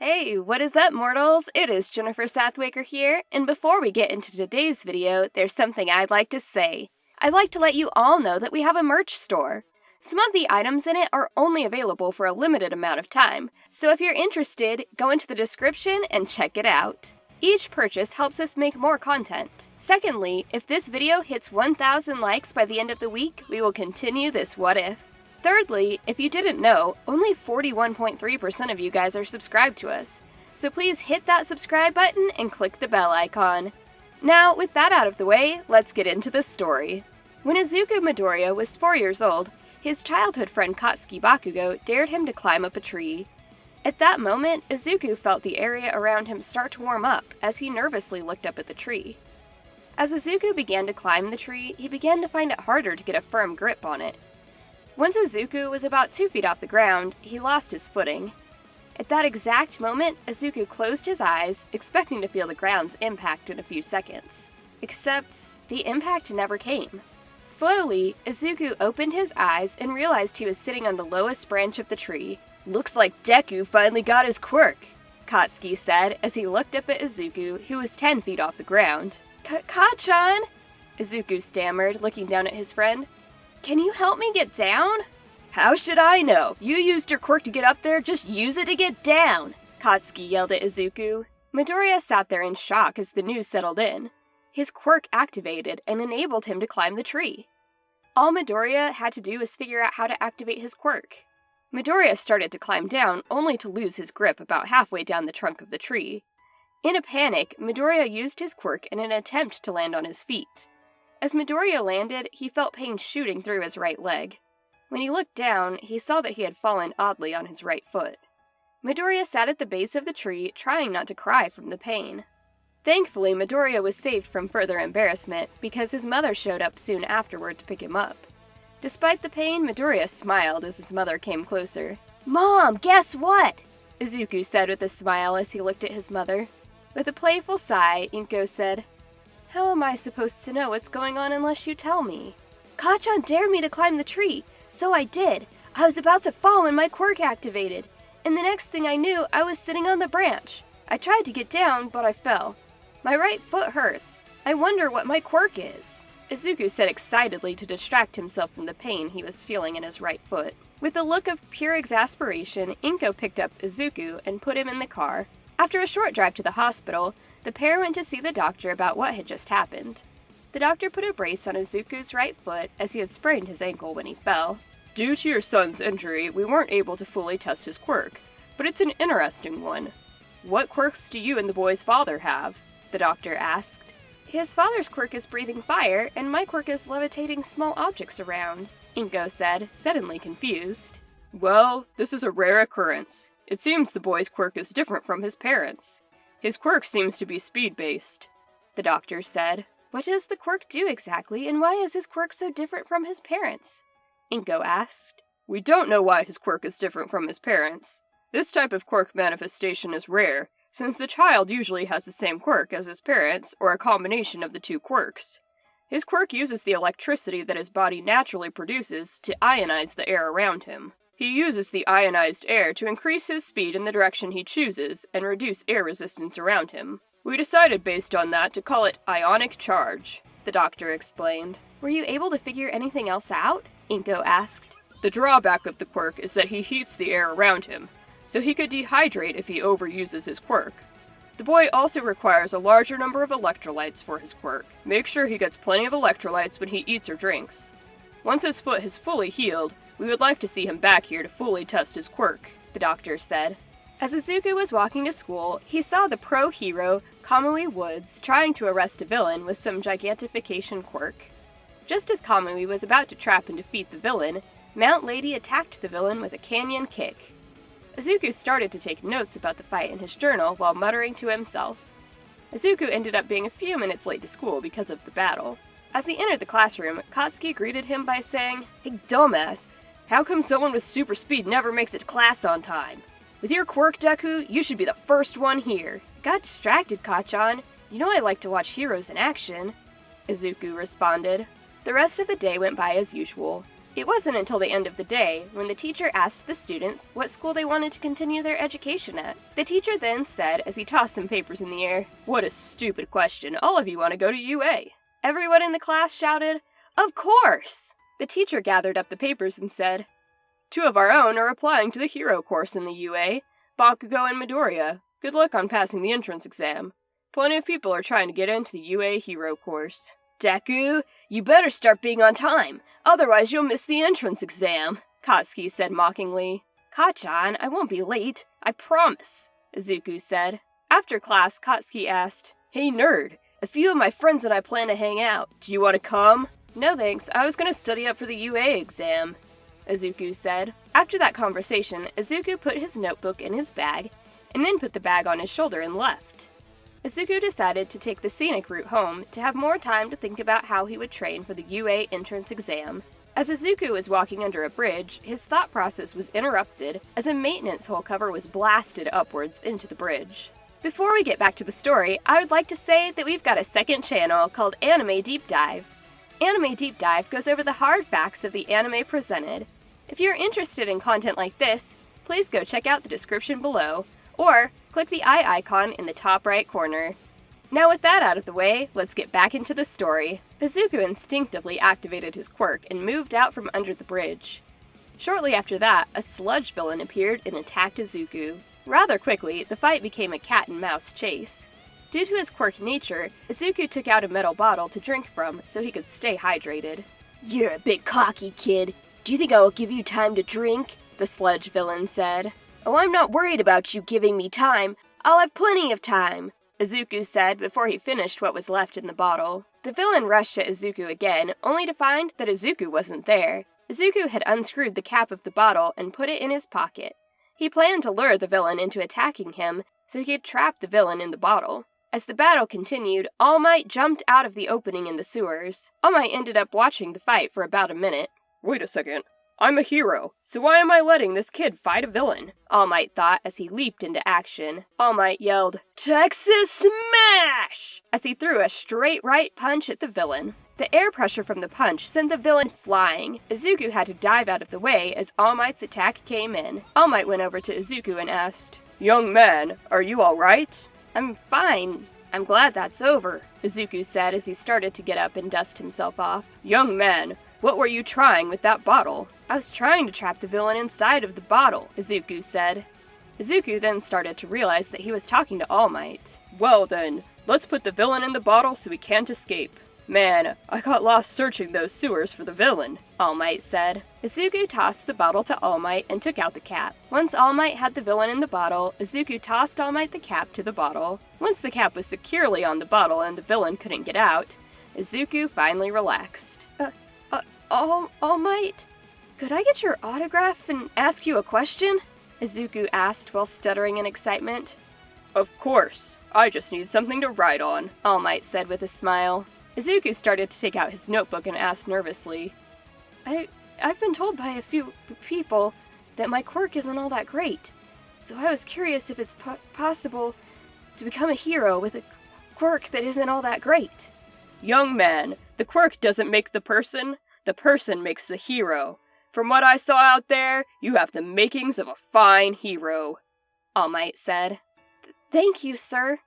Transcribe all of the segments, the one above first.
Hey, what is up, mortals? It is Jennifer Southwaker here, and before we get into today's video, there's something I'd like to say. I'd like to let you all know that we have a merch store. Some of the items in it are only available for a limited amount of time, so if you're interested, go into the description and check it out. Each purchase helps us make more content. Secondly, if this video hits 1,000 likes by the end of the week, we will continue this what if. Thirdly, if you didn't know, only 41.3% of you guys are subscribed to us, so please hit that subscribe button and click the bell icon. Now, with that out of the way, let's get into the story. When Izuku Midoriya was 4 years old, his childhood friend Katsuki Bakugo dared him to climb up a tree. At that moment, Izuku felt the area around him start to warm up as he nervously looked up at the tree. As Izuku began to climb the tree, he began to find it harder to get a firm grip on it. Once Izuku was about 2 feet off the ground, he lost his footing. At that exact moment, Izuku closed his eyes, expecting to feel the ground's impact in a few seconds. Except, the impact never came. Slowly, Izuku opened his eyes and realized he was sitting on the lowest branch of the tree. "Looks like Deku finally got his quirk," Katsuki said as he looked up at Izuku, who was 10 feet off the ground. "Ka-chan?" Izuku stammered, looking down at his friend. "Can you help me get down?" "How should I know? You used your quirk to get up there, just use it to get down!" Katsuki yelled at Izuku. Midoriya sat there in shock as the news settled in. His quirk activated and enabled him to climb the tree. All Midoriya had to do was figure out how to activate his quirk. Midoriya started to climb down, only to lose his grip about halfway down the trunk of the tree. In a panic, Midoriya used his quirk in an attempt to land on his feet. As Midoriya landed, he felt pain shooting through his right leg. When he looked down, he saw that he had fallen oddly on his right foot. Midoriya sat at the base of the tree, trying not to cry from the pain. Thankfully, Midoriya was saved from further embarrassment because his mother showed up soon afterward to pick him up. Despite the pain, Midoriya smiled as his mother came closer. "Mom, guess what?" Izuku said with a smile as he looked at his mother. With a playful sigh, Inko said, "How am I supposed to know what's going on unless you tell me?" "Ka-chan dared me to climb the tree, so I did. I was about to fall when my quirk activated, and the next thing I knew, I was sitting on the branch. I tried to get down, but I fell. My right foot hurts. I wonder what my quirk is," Izuku said excitedly to distract himself from the pain he was feeling in his right foot. With a look of pure exasperation, Inko picked up Izuku and put him in the car. After a short drive to the hospital, the pair went to see the doctor about what had just happened. The doctor put a brace on Izuku's right foot as he had sprained his ankle when he fell. "Due to your son's injury, we weren't able to fully test his quirk, but it's an interesting one. What quirks do you and the boy's father have?" the doctor asked. "His father's quirk is breathing fire, and my quirk is levitating small objects around," Inko said, suddenly confused. "Well, this is a rare occurrence. It seems the boy's quirk is different from his parents'. His quirk seems to be speed-based," the doctor said. "What does the quirk do exactly, and why is his quirk so different from his parents'?" Inko asked. "We don't know why his quirk is different from his parents'. This type of quirk manifestation is rare, since the child usually has the same quirk as his parents, or a combination of the two quirks. His quirk uses the electricity that his body naturally produces to ionize the air around him. He uses the ionized air to increase his speed in the direction he chooses and reduce air resistance around him. We decided based on that to call it ionic charge," the doctor explained. "Were you able to figure anything else out?" Inko asked. "The drawback of the quirk is that he heats the air around him, so he could dehydrate if he overuses his quirk. The boy also requires a larger number of electrolytes for his quirk. Make sure he gets plenty of electrolytes when he eats or drinks. Once his foot has fully healed, we would like to see him back here to fully test his quirk," the doctor said. As Izuku was walking to school, he saw the pro-hero Kamui Woods trying to arrest a villain with some gigantification quirk. Just as Kamui was about to trap and defeat the villain, Mount Lady attacked the villain with a canyon kick. Izuku started to take notes about the fight in his journal while muttering to himself. Izuku ended up being a few minutes late to school because of the battle. As he entered the classroom, Katsuki greeted him by saying, "Hey dumbass, how come someone with super speed never makes it to class on time? With your quirk, Deku, you should be the first one here." "Got distracted, Ka-chan. You know I like to watch heroes in action," Izuku responded. The rest of the day went by as usual. It wasn't until the end of the day when the teacher asked the students what school they wanted to continue their education at. The teacher then said as he tossed some papers in the air, "What a stupid question, all of you want to go to UA." Everyone in the class shouted, "Of course!" The teacher gathered up the papers and said, "Two of our own are applying to the hero course in the UA, Bakugo and Midoriya. Good luck on passing the entrance exam. Plenty of people are trying to get into the UA hero course." "Deku, you better start being on time, otherwise you'll miss the entrance exam," Katsuki said mockingly. "Kachan, I won't be late, I promise," Izuku said. After class, Katsuki asked, "Hey nerd, a few of my friends and I plan to hang out. Do you want to come?" "No thanks, I was going to study up for the UA exam," Izuku said. After that conversation, Izuku put his notebook in his bag, and then put the bag on his shoulder and left. Izuku decided to take the scenic route home to have more time to think about how he would train for the UA entrance exam. As Izuku was walking under a bridge, his thought process was interrupted as a maintenance hole cover was blasted upwards into the bridge. Before we get back to the story, I would like to say that we've got a second channel called Anime Deep Dive. Anime Deep Dive goes over the hard facts of the anime presented. If you're interested in content like this, please go check out the description below, or click the eye icon in the top right corner. Now with that out of the way, let's get back into the story. Izuku instinctively activated his quirk and moved out from under the bridge. Shortly after that, a sludge villain appeared and attacked Izuku. Rather quickly, the fight became a cat-and-mouse chase. Due to his quirk nature, Izuku took out a metal bottle to drink from so he could stay hydrated. "You're a bit cocky, kid. Do you think I will give you time to drink?" the sludge villain said. "Oh, I'm not worried about you giving me time. I'll have plenty of time," Izuku said before he finished what was left in the bottle. The villain rushed at Izuku again, only to find that Izuku wasn't there. Izuku had unscrewed the cap of the bottle and put it in his pocket. He planned to lure the villain into attacking him so he could trap the villain in the bottle. As the battle continued, All Might jumped out of the opening in the sewers. All Might ended up watching the fight for about a minute. "Wait a second. I'm a hero, so why am I letting this kid fight a villain?" All Might thought as he leaped into action. All Might yelled, "Texas Smash!" as he threw a straight right punch at the villain. The air pressure from the punch sent the villain flying. Izuku had to dive out of the way as All Might's attack came in. All Might went over to Izuku and asked, "Young man, are you alright?" "I'm fine. I'm glad that's over," Izuku said as he started to get up and dust himself off. "Young man, what were you trying with that bottle?" "I was trying to trap the villain inside of the bottle," Izuku said. Izuku then started to realize that he was talking to All Might. "Well then, let's put the villain in the bottle so he can't escape." "Man, I got lost searching those sewers for the villain," All Might said. Izuku tossed the bottle to All Might and took out the cap. Once All Might had the villain in the bottle, Izuku tossed All Might the cap to the bottle. Once the cap was securely on the bottle and the villain couldn't get out, Izuku finally relaxed. All Might? Could I get your autograph and ask you a question?" Izuku asked while stuttering in excitement. "Of course. I just need something to write on," All Might said with a smile. Izuku started to take out his notebook and asked nervously, I've been told by a few people that my quirk isn't all that great, so I was curious if it's possible to become a hero with a quirk that isn't all that great." "Young man, the quirk doesn't make the person makes the hero. From what I saw out there, you have the makings of a fine hero," All Might said. "Thank you, sir,"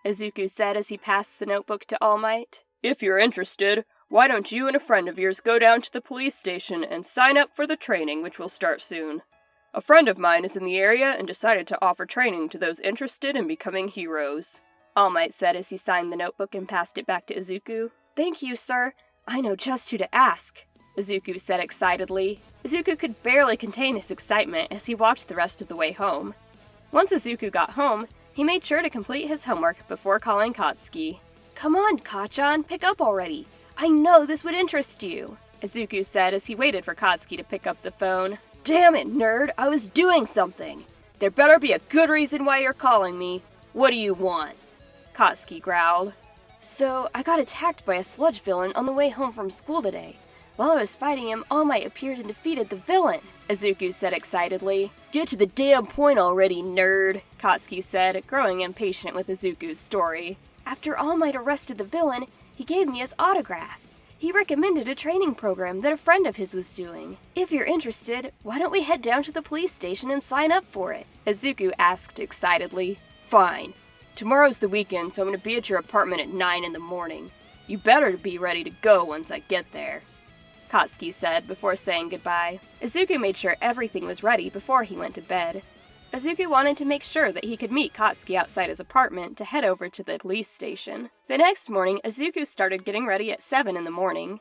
Izuku said as he passed the notebook to All Might. "If you're interested, why don't you and a friend of yours go down to the police station and sign up for the training, which will start soon. A friend of mine is in the area and decided to offer training to those interested in becoming heroes," All Might said as he signed the notebook and passed it back to Izuku. "Thank you, sir. I know just who to ask," Izuku said excitedly. Izuku could barely contain his excitement as he walked the rest of the way home. Once Izuku got home, he made sure to complete his homework before calling Katsuki. "Come on, Kachan, pick up already. I know this would interest you," Izuku said as he waited for Katsuki to pick up the phone. "Damn it, nerd, I was doing something. There better be a good reason why you're calling me. What do you want?" Katsuki growled. "So, I got attacked by a sludge villain on the way home from school today. While I was fighting him, All Might appeared and defeated the villain," Izuku said excitedly. "Get to the damn point already, nerd," Katsuki said, growing impatient with Izuku's story. "After All Might arrested the villain, he gave me his autograph. He recommended a training program that a friend of his was doing. If you're interested, why don't we head down to the police station and sign up for it? Izuku asked excitedly. Fine. Tomorrow's the weekend, so I'm gonna be at your apartment at 9 in the morning. You better be ready to go once I get there, Katsuki said before saying goodbye. Izuku made sure everything was ready before he went to bed. Izuku wanted to make sure that he could meet Katsuki outside his apartment to head over to the police station. The next morning, Izuku started getting ready at 7 in the morning.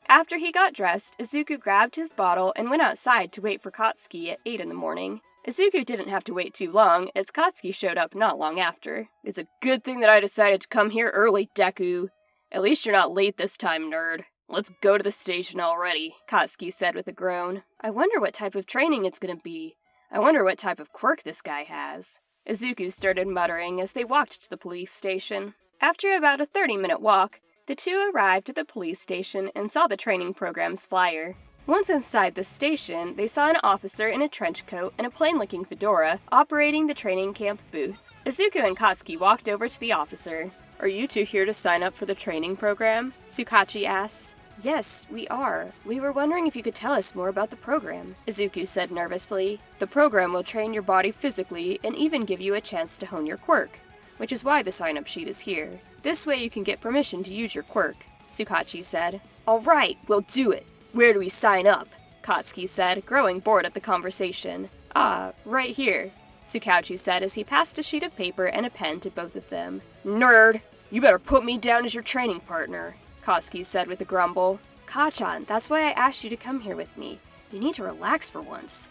After he got dressed, Izuku grabbed his bottle and went outside to wait for Katsuki at 8 in the morning. Izuku didn't have to wait too long, as Katsuki showed up not long after. It's a good thing that I decided to come here early, Deku. At least you're not late this time, nerd. Let's go to the station already, Katsuki said with a groan. I wonder what type of training it's gonna be. I wonder what type of quirk this guy has. Izuku started muttering as they walked to the police station. After about a 30-minute walk, the two arrived at the police station and saw the training program's flyer. Once inside the station, they saw an officer in a trench coat and a plain-looking fedora operating the training camp booth. Izuku and Katsuki walked over to the officer. Are you two here to sign up for the training program? Tsukachi asked. Yes, we are. We were wondering if you could tell us more about the program, Izuku said nervously. The program will train your body physically and even give you a chance to hone your quirk, which is why the sign-up sheet is here. This way you can get permission to use your quirk, Tsukachi said. Alright, we'll do it. Where do we sign up? Katsuki said, growing bored at the conversation. Ah, right here, Tsukachi said as he passed a sheet of paper and a pen to both of them. Nerd! You better put me down as your training partner, Katsuki said with a grumble. Kachan, that's why I asked you to come here with me. You need to relax for once,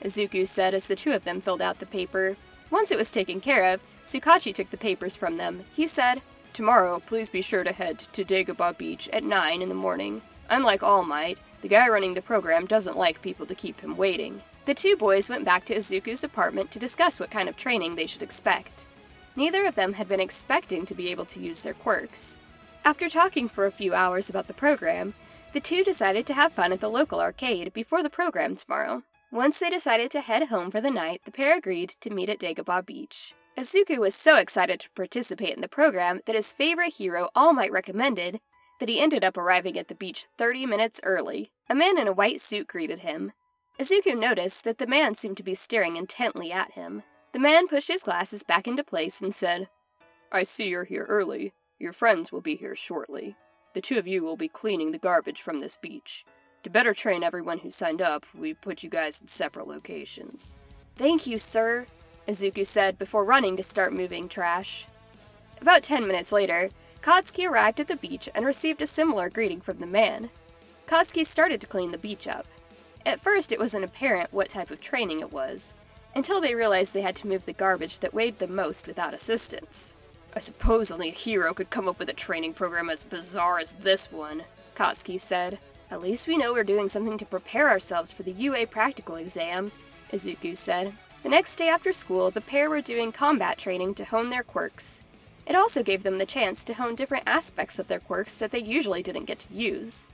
Izuku said as the two of them filled out the paper. Once it was taken care of, Tsukachi took the papers from them. He said, Tomorrow, please be sure to head to Dagobah Beach at 9 in the morning. Unlike All Might, the guy running the program doesn't like people to keep him waiting. The two boys went back to Izuku's apartment to discuss what kind of training they should expect. Neither of them had been expecting to be able to use their quirks. After talking for a few hours about the program, the two decided to have fun at the local arcade before the program tomorrow. Once they decided to head home for the night, the pair agreed to meet at Dagobah Beach. Izuku was so excited to participate in the program that his favorite hero All Might recommended that he ended up arriving at the beach 30 minutes early. A man in a white suit greeted him. Izuku noticed that the man seemed to be staring intently at him. The man pushed his glasses back into place and said, I see you're here early. Your friends will be here shortly. The two of you will be cleaning the garbage from this beach. To better train everyone who signed up, we put you guys in separate locations. Thank you, sir, Izuku said before running to start moving trash. About 10 minutes later, Katsuki arrived at the beach and received a similar greeting from the man. Katsuki started to clean the beach up. At first, it wasn't apparent what type of training it was, until they realized they had to move the garbage that weighed them most without assistance. I suppose only a hero could come up with a training program as bizarre as this one, Katsuki said. At least we know we're doing something to prepare ourselves for the UA practical exam, Izuku said. The next day after school, the pair were doing combat training to hone their quirks. It also gave them the chance to hone different aspects of their quirks that they usually didn't get to use.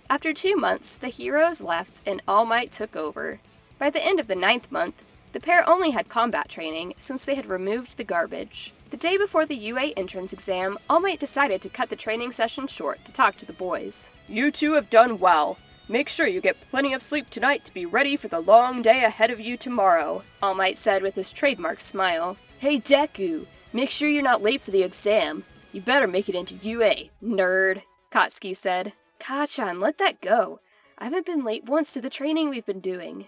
After 2 months, the heroes left and All Might took over. By the end of the 9th month, the pair only had combat training since they had removed the garbage. The day before the UA entrance exam, All Might decided to cut the training session short to talk to the boys. You two have done well. Make sure you get plenty of sleep tonight to be ready for the long day ahead of you tomorrow, All Might said with his trademark smile. Hey Deku, make sure you're not late for the exam. You better make it into UA, nerd, Katsuki said. Kachan, let that go. I haven't been late once to the training we've been doing,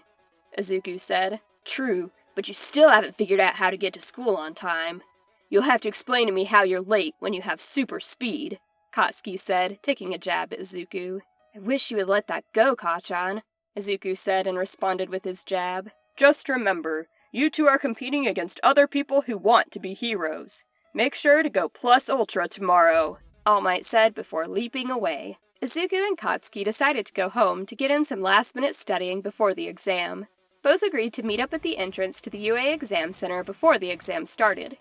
Izuku said. True, but you still haven't figured out how to get to school on time. You'll have to explain to me how you're late when you have super speed, Katsuki said, taking a jab at Izuku. I wish you would let that go, Kachan, Izuku said and responded with his jab. Just remember, you two are competing against other people who want to be heroes. Make sure to go plus ultra tomorrow, All Might said before leaping away. Izuku and Katsuki decided to go home to get in some last-minute studying before the exam. Both agreed to meet up at the entrance to the UA exam center before the exam started.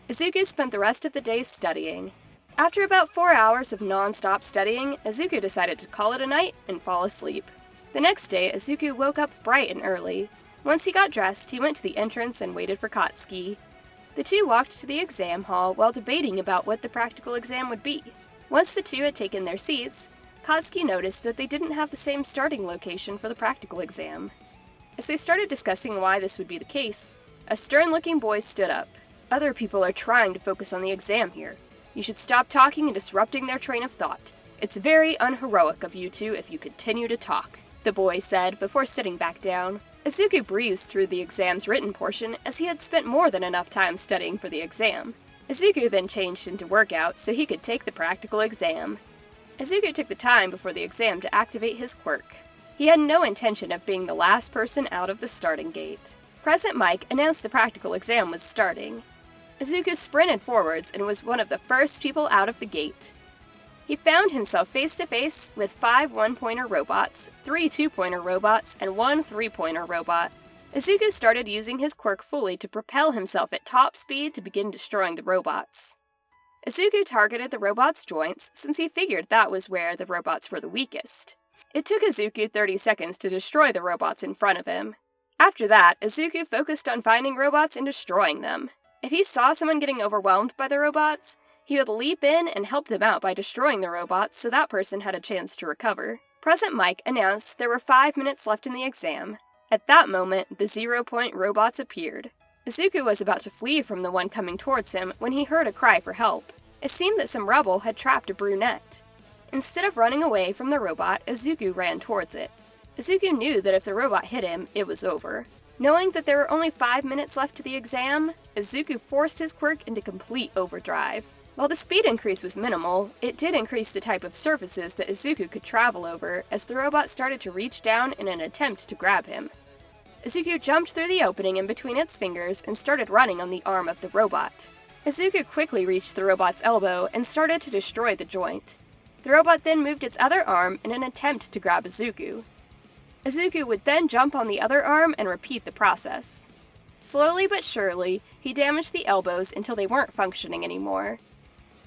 Izuku spent the rest of the day studying. After about 4 hours of non-stop studying, Izuku decided to call it a night and fall asleep. The next day, Izuku woke up bright and early. Once he got dressed, he went to the entrance and waited for Katsuki. The two walked to the exam hall while debating about what the practical exam would be. Once the two had taken their seats, Katsuki noticed that they didn't have the same starting location for the practical exam. As they started discussing why this would be the case, a stern-looking boy stood up. "Other people are trying to focus on the exam here. You should stop talking and disrupting their train of thought. It's very unheroic of you two if you continue to talk," the boy said before sitting back down. Izuku breezed through the exam's written portion as he had spent more than enough time studying for the exam. Izuku then changed into workout so he could take the practical exam. Izuku took the time before the exam to activate his quirk. He had no intention of being the last person out of the starting gate. President Mike announced the practical exam was starting. Izuku sprinted forwards and was one of the first people out of the gate. He found himself face-to-face with 5 one-pointer robots, 3 two-pointer robots, and 1 three-pointer robot. Izuku started using his quirk fully to propel himself at top speed to begin destroying the robots. Izuku targeted the robots' joints since he figured that was where the robots were the weakest. It took Izuku 30 seconds to destroy the robots in front of him. After that, Izuku focused on finding robots and destroying them. If he saw someone getting overwhelmed by the robots, he would leap in and help them out by destroying the robots so that person had a chance to recover. President Mike announced there were 5 minutes left in the exam. At that moment, the 0-point robots appeared. Izuku was about to flee from the one coming towards him when he heard a cry for help. It seemed that some rebel had trapped a brunette. Instead of running away from the robot, Izuku ran towards it. Izuku knew that if the robot hit him, it was over. Knowing that there were only 5 minutes left to the exam, Izuku forced his quirk into complete overdrive. While the speed increase was minimal, it did increase the type of surfaces that Izuku could travel over as the robot started to reach down in an attempt to grab him. Izuku jumped through the opening in between its fingers and started running on the arm of the robot. Izuku quickly reached the robot's elbow and started to destroy the joint. The robot then moved its other arm in an attempt to grab Izuku. Izuku would then jump on the other arm and repeat the process. Slowly but surely, he damaged the elbows until they weren't functioning anymore.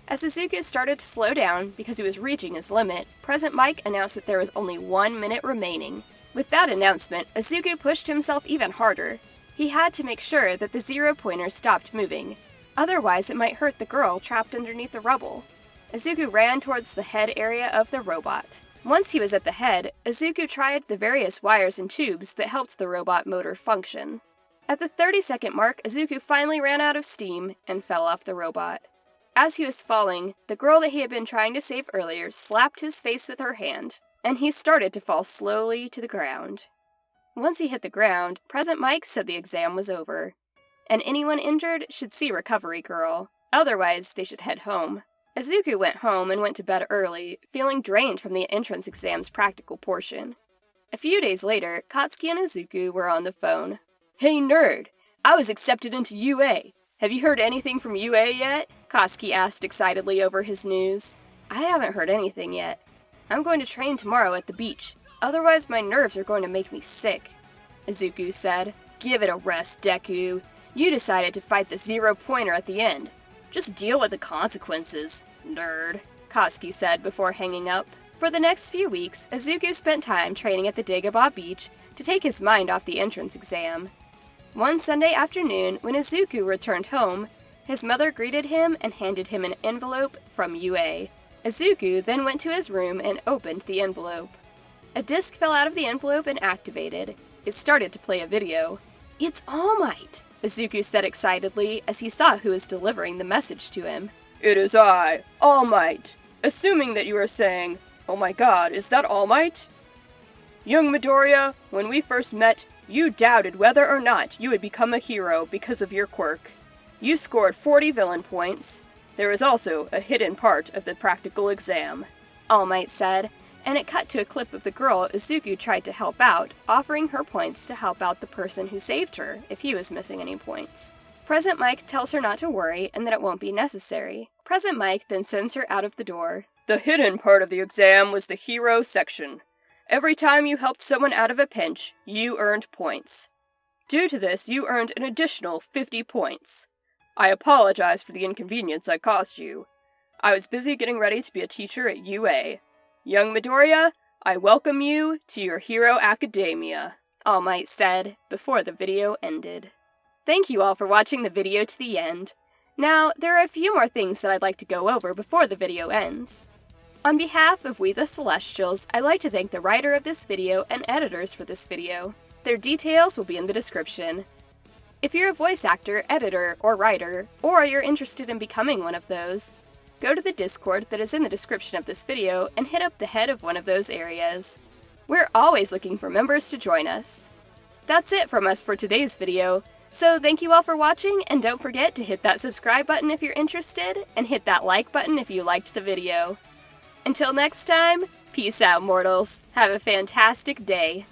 As Izuku started to slow down because he was reaching his limit, President Mike announced that there was only 1 minute remaining. With that announcement, Izuku pushed himself even harder. He had to make sure that the 0-pointer stopped moving. Otherwise, it might hurt the girl trapped underneath the rubble. Izuku ran towards the head area of the robot. Once he was at the head, Izuku tried the various wires and tubes that helped the robot motor function. At the 30-second mark, Izuku finally ran out of steam and fell off the robot. As he was falling, the girl that he had been trying to save earlier slapped his face with her hand, and he started to fall slowly to the ground. Once he hit the ground, President Mike said the exam was over, and anyone injured should see Recovery Girl, otherwise they should head home. Izuku went home and went to bed early, feeling drained from the entrance exam's practical portion. A few days later, Katsuki and Izuku were on the phone. "Hey nerd, I was accepted into UA. Have you heard anything from UA yet?" Katsuki asked excitedly over his news. "I haven't heard anything yet. I'm going to train tomorrow at the beach. Otherwise my nerves are going to make me sick," Izuku said. "Give it a rest, Deku. You decided to fight the 0-pointer at the end. Just deal with the consequences, nerd," Katsuki said before hanging up. For the next few weeks, Izuku spent time training at the Dagobah beach to take his mind off the entrance exam. One Sunday afternoon, when Izuku returned home, his mother greeted him and handed him an envelope from UA. Izuku then went to his room and opened the envelope. A disc fell out of the envelope and activated. It started to play a video. "It's All Might," Izuku said excitedly as he saw who was delivering the message to him. "It is I, All Might. Assuming that you are saying, 'Oh my god, is that All Might?' Young Midoriya, when we first met, you doubted whether or not you would become a hero because of your quirk. You scored 40 villain points. There is also a hidden part of the practical exam," All Might said, and it cut to a clip of the girl Izuku tried to help out, offering her points to help out the person who saved her if he was missing any points. President Mike tells her not to worry and that it won't be necessary. President Mike then sends her out of the door. "The hidden part of the exam was the hero section. Every time you helped someone out of a pinch, you earned points. Due to this, you earned an additional 50 points. I apologize for the inconvenience I caused you. I was busy getting ready to be a teacher at UA. Young Midoriya, I welcome you to your Hero Academia," All Might said before the video ended. Thank you all for watching the video to the end. Now, there are a few more things that I'd like to go over before the video ends. On behalf of We the Celestials, I'd like to thank the writer of this video and editors for this video. Their details will be in the description. If you're a voice actor, editor, or writer, or you're interested in becoming one of those, go to the Discord that is in the description of this video and hit up the head of one of those areas. We're always looking for members to join us. That's it from us for today's video, so thank you all for watching, and don't forget to hit that subscribe button if you're interested, and hit that like button if you liked the video. Until next time, peace out, mortals. Have a fantastic day.